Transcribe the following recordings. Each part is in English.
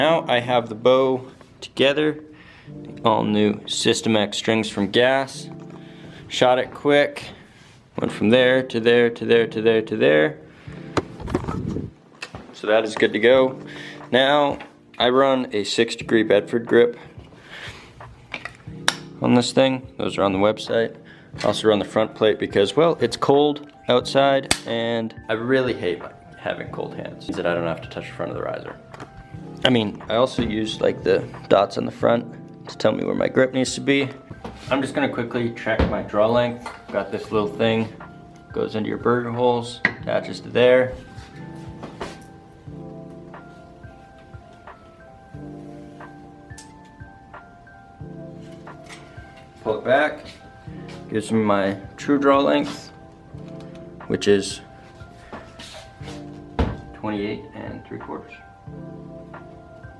Now I have the bow together, all new System X strings from Gas. Shot it quick, went from there to there to there to there to there. So that is good to go. Now I run a 6-degree Bedford grip on this thing. Those are on the website. I also run the front plate because, well, it's cold outside and I really hate having cold hands. That I don't have to touch the front of the riser. I mean, I also use like the dots on the front to tell me where my grip needs to be. I'm just gonna quickly check my draw length. Got this little thing, goes into your burger holes, attaches to there. Pull it back, gives me my true draw length, which is 28 3/4.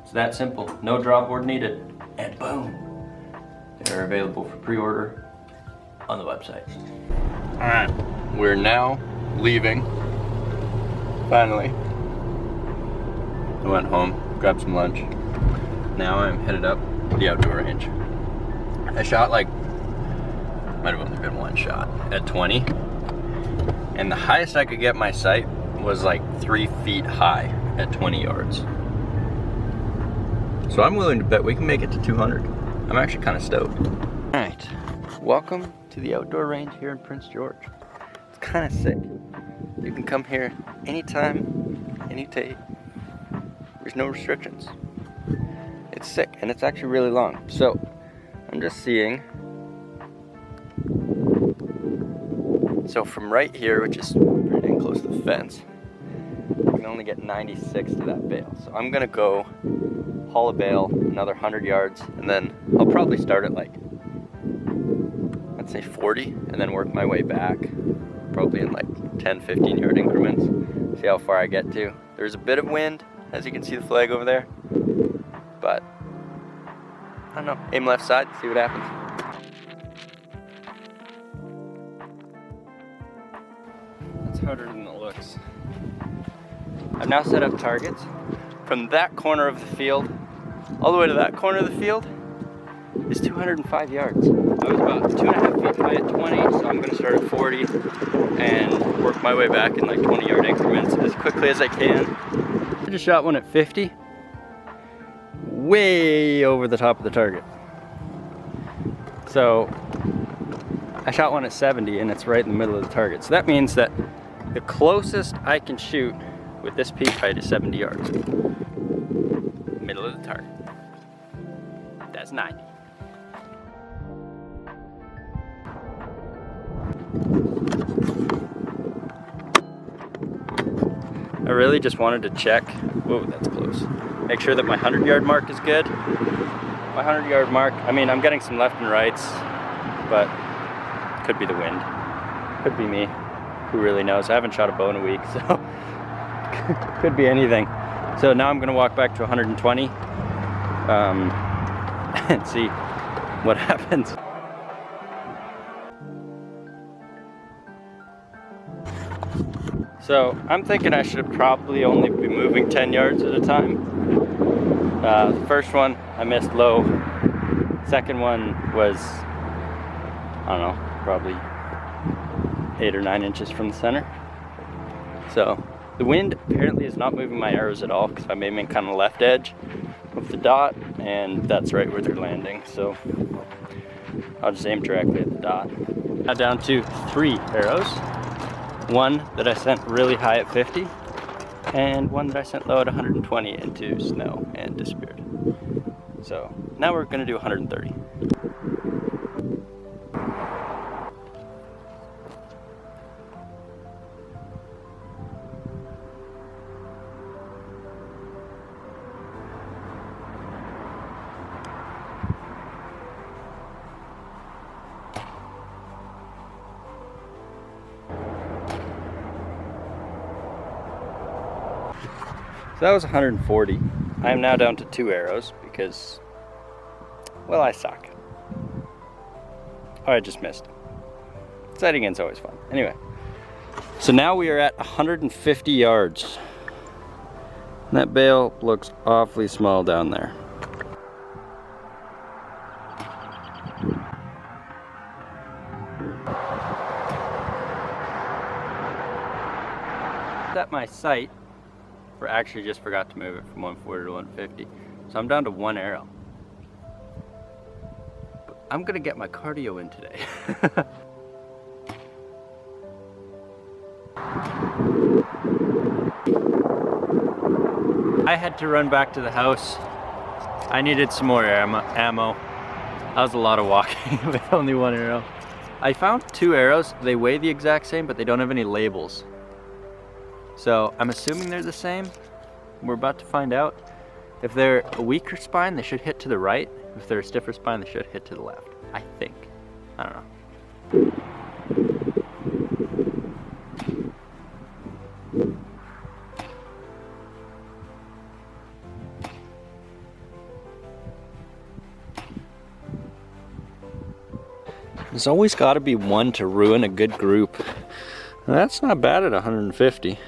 It's that simple, no draw board needed, and boom, they're available for pre-order on the website. All right, we're now leaving, finally. I went home, grabbed some lunch. Now I'm headed up the outdoor range. I shot like, might have only been one shot at 20. And the highest I could get my sight was like 3 feet high at 20 yards. So I'm willing to bet we can make it to 200. I'm actually kind of stoked. All right, welcome to the outdoor range here in Prince George. It's kind of sick. You can come here anytime, any day. There's no restrictions. It's sick, and it's actually really long. So I'm just seeing. So from right here, which is pretty dang close to the fence, you can only get 96 to that bale. So I'm gonna go haul a bale another 100 yards, and then I'll probably start at like, let's say 40, and then work my way back, probably in like 10-15 yard increments. See how far I get to. There's a bit of wind, as you can see the flag over there, but I don't know, aim left side, see what happens. That's harder than it looks. I've now set up targets from that corner of the field all the way to that corner of the field is 205 yards. I was about 2.5 feet high at 20, so I'm gonna start at 40 and work my way back in like 20 yard increments as quickly as I can. I just shot one at 50. Way over the top of the target. So I shot one at 70 and it's right in the middle of the target. So that means that the closest I can shoot with this peak height is 70 yards. Middle of the target. That's 90. I really just wanted to check. Whoa, that's close. Make sure that my 100 yard mark is good. My 100 yard mark, I mean, I'm getting some left and rights, but could be the wind. Could be me. Who really knows? I haven't shot a bow in a week, so could be anything. So now I'm gonna walk back to 120 and see what happens. So I'm thinking I should probably only be moving 10 yards at a time. The first one I missed low. Second one was, I don't know, probably 8 or 9 inches from the center. So the wind apparently is not moving my arrows at all because I'm aiming kind of left edge of the dot, and that's right where they're landing. So I'll just aim directly at the dot. Now down to 3 arrows. One that I sent really high at 50, and one that I sent low at 120 into snow and disappeared. So now we're gonna do 130. So that was 140. I am now down to 2 arrows because, well, I suck. Oh, I just missed. Sighting in's always fun. Anyway, so now we are at 150 yards. That bale looks awfully small down there. At my sight, actually just forgot to move it from 140 to 150. So I'm down to 1 arrow. But I'm gonna get my cardio in today. I had to run back to the house. I needed some more ammo. That was a lot of walking with only 1 arrow. I found 2 arrows. They weigh the exact same, but they don't have any labels. So I'm assuming they're the same. We're about to find out. If they're a weaker spine, they should hit to the right. If they're a stiffer spine, they should hit to the left. I think. I don't know. There's always got to be one to ruin a good group. And that's not bad at 150.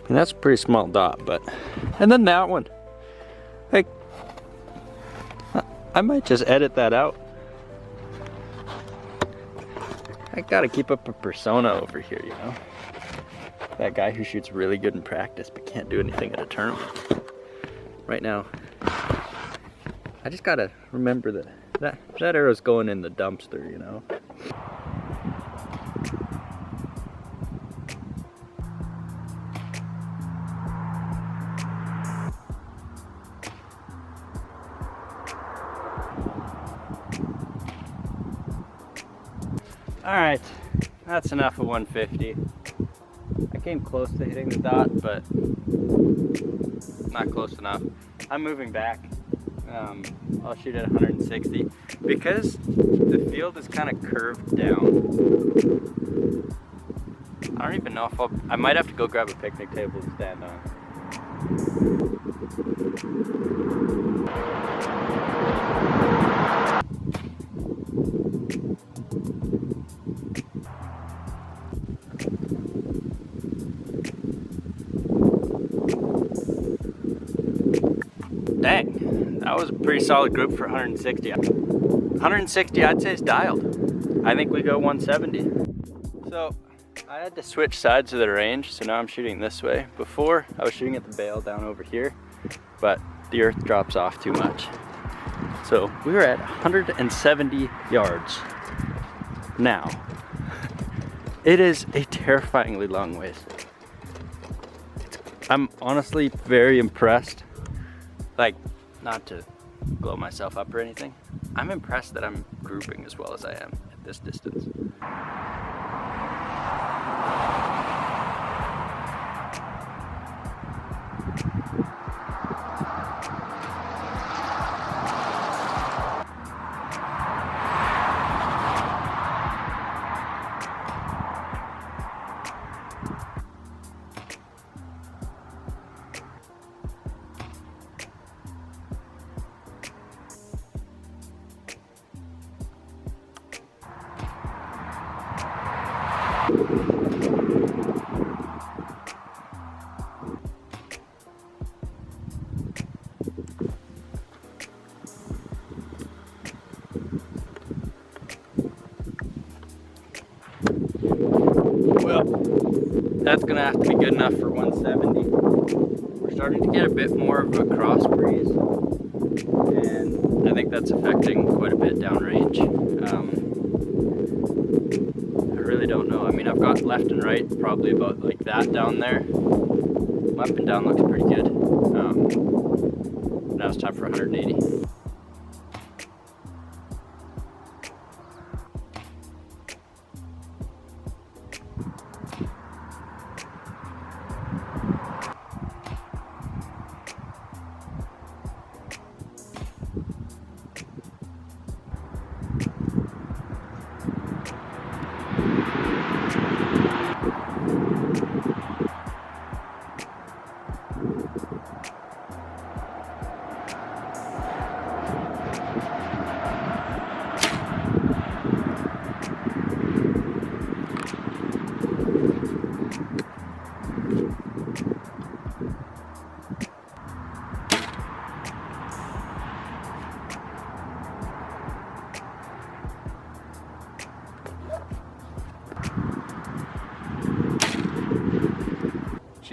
And that's a pretty small dot, but... And then that one. Like, I might just edit that out. I gotta keep up a persona over here, you know? That guy who shoots really good in practice but can't do anything at a tournament. Right now, I just gotta remember that arrow's going in the dumpster, you know? Alright, that's enough of 150. I came close to hitting the dot, but not close enough. I'm moving back. I'll shoot at 160. Because the field is kind of curved down, I don't even know if I might have to go grab a picnic table to stand on. Dang, that was a pretty solid group for 160. 160 I'd say is dialed. I think we go 170. So I had to switch sides of the range, so now I'm shooting this way. Before I was shooting at the bale down over here, but the earth drops off too much. So we were at 170 yards now. It is a terrifyingly long ways. I'm honestly very impressed. Like, not to blow myself up or anything, I'm impressed that I'm grouping as well as I am at this distance. Well, that's gonna have to be good enough for 170. We're starting to get a bit more of a cross breeze, and I think that's affecting quite a bit downrange. I really don't know. I mean, I've got left and right probably about like that down there. Up and down looks pretty good. Now it's time for 180.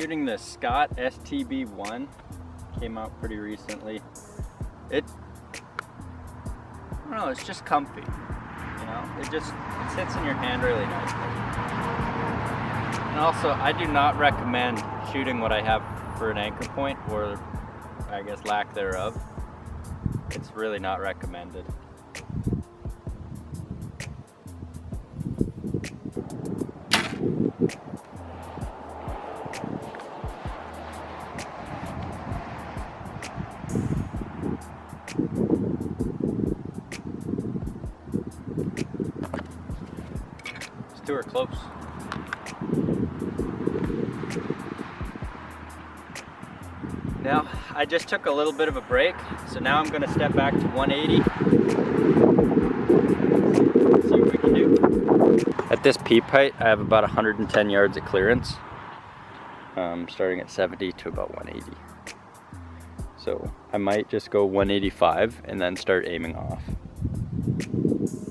shooting the Scott STB1. Came out pretty recently. I don't know, it's just comfy. You know, it sits in your hand really nicely. And also, I do not recommend shooting what I have for an anchor point, or I guess lack thereof. It's really not recommended. These two are close. Now, I just took a little bit of a break, so now I'm going to step back to 180. See what we can do. At this peep height, I have about 110 yards of clearance. Starting at 70 to about 180. So I might just go 185 and then start aiming off.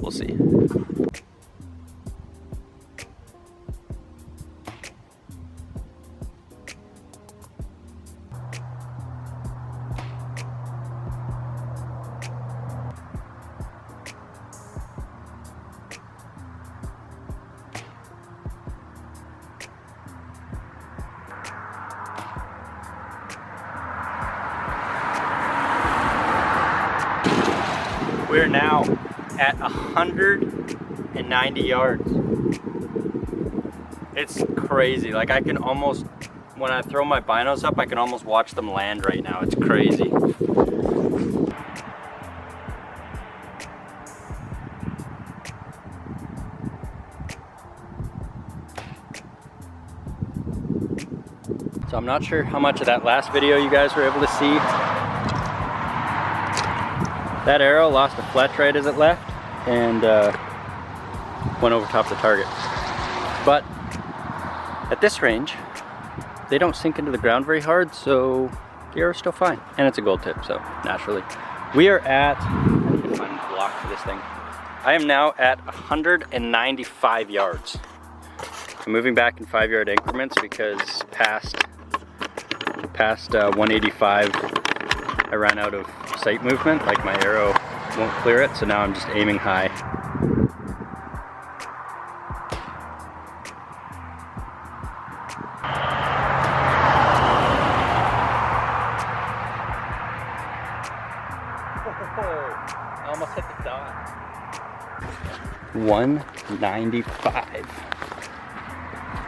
We'll see. We're now at 190 yards. It's crazy. Like, I can almost, when I throw my binos up, I can almost watch them land right now. It's crazy. So I'm not sure how much of that last video you guys were able to see. That arrow lost a fletch right as it left and went over top of the target. But at this range, they don't sink into the ground very hard, so the arrow's still fine. And it's a gold tip, so naturally. We are at, I need to find a block for this thing. I am now at 195 yards. I'm moving back in 5-yard increments because past 185, I ran out of sight movement, like my arrow won't clear it, so now I'm just aiming high. I almost hit the dot. 195.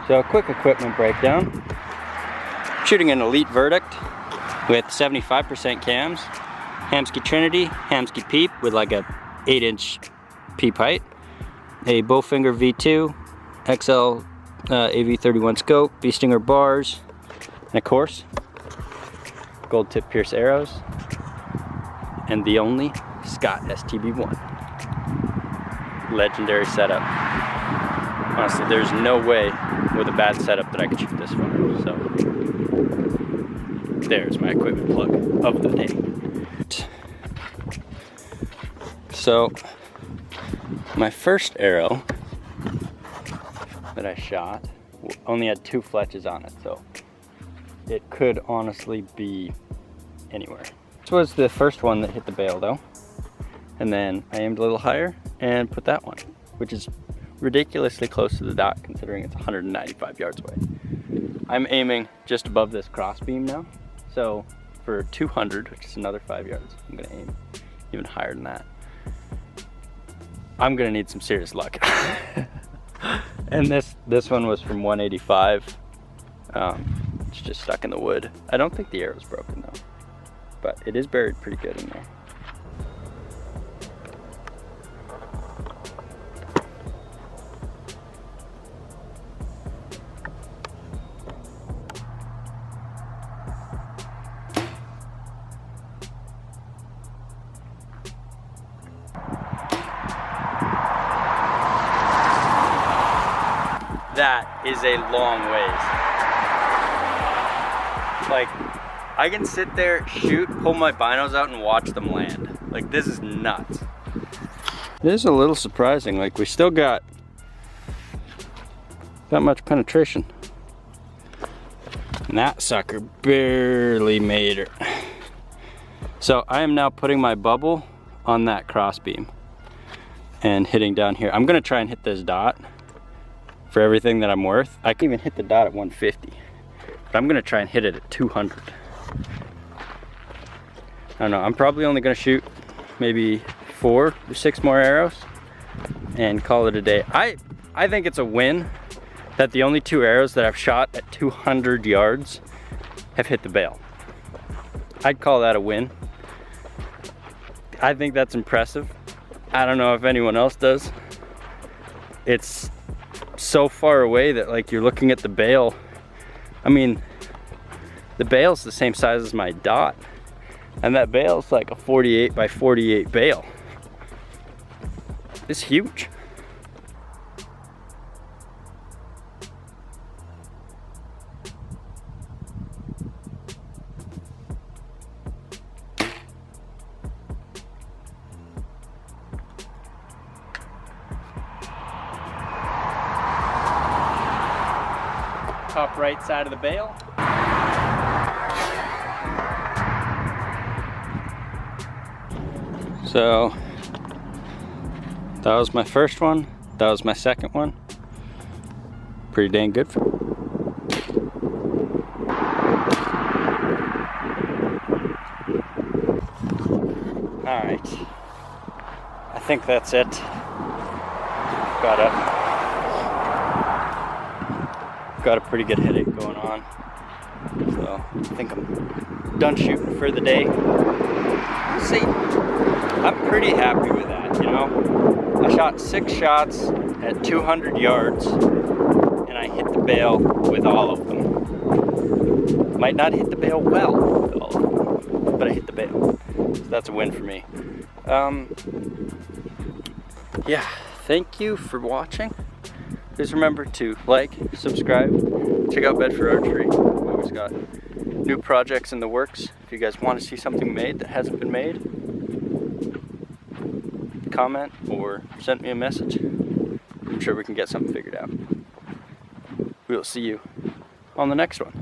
So a quick equipment breakdown. Shooting an Elite Verdict with 75% cams, Hamskea Trinity, Hamskea Peep with like a 8-inch peep height, a Bowfinger V2, XL AV31 scope, Bee Stinger bars, and of course, gold tip Pierce arrows, and the only Scott STB1. Legendary setup. Honestly, there's no way with a bad setup that I could shoot this far, so there's my equipment plug of the day. So, my first arrow that I shot only had 2 fletches on it, so it could honestly be anywhere. This was the first one that hit the bale though, and then I aimed a little higher and put that one, which is ridiculously close to the dot considering it's 195 yards away. I'm aiming just above this crossbeam now. So for 200, which is another 5 yards, I'm gonna aim even higher than that. I'm gonna need some serious luck. And this one was from 185. It's just stuck in the wood. I don't think the arrow's broken though, but it is buried pretty good in there. That is a long ways. Like, I can sit there, shoot, pull my binos out and watch them land. Like, this is nuts. It is a little surprising. Like, we still got that much penetration. And that sucker barely made it. So I am now putting my bubble on that crossbeam and hitting down here. I'm gonna try and hit this dot for everything that I'm worth. I can even hit the dot at 150, but I'm gonna try and hit it at 200. I don't know, I'm probably only gonna shoot maybe 4 or 6 more arrows and call it a day. I think it's a win that the only 2 arrows that I've shot at 200 yards have hit the bale. I'd call that a win. I think that's impressive. I don't know if anyone else does. It's so far away that like you're looking at the bale. I mean, the bale's the same size as my dot, and that bale's like a 48 by 48 bale. It's huge. Top right side of the bale. So that was my first one. That was my second one. Pretty dang good for me. All right, I think that's it. Got a pretty good headache going on, so I think I'm done shooting for the day. See, I'm pretty happy with that, you know. I shot 6 shots at 200 yards and I hit the bale with all of them. Might not hit the bale well with all of them, but I hit the bale, so that's a win for me. Yeah, thank you for watching. Please remember to like, subscribe, check out Bedford Archery. We've always got new projects in the works. If you guys want to see something made that hasn't been made, comment or send me a message. I'm sure we can get something figured out. We will see you on the next one.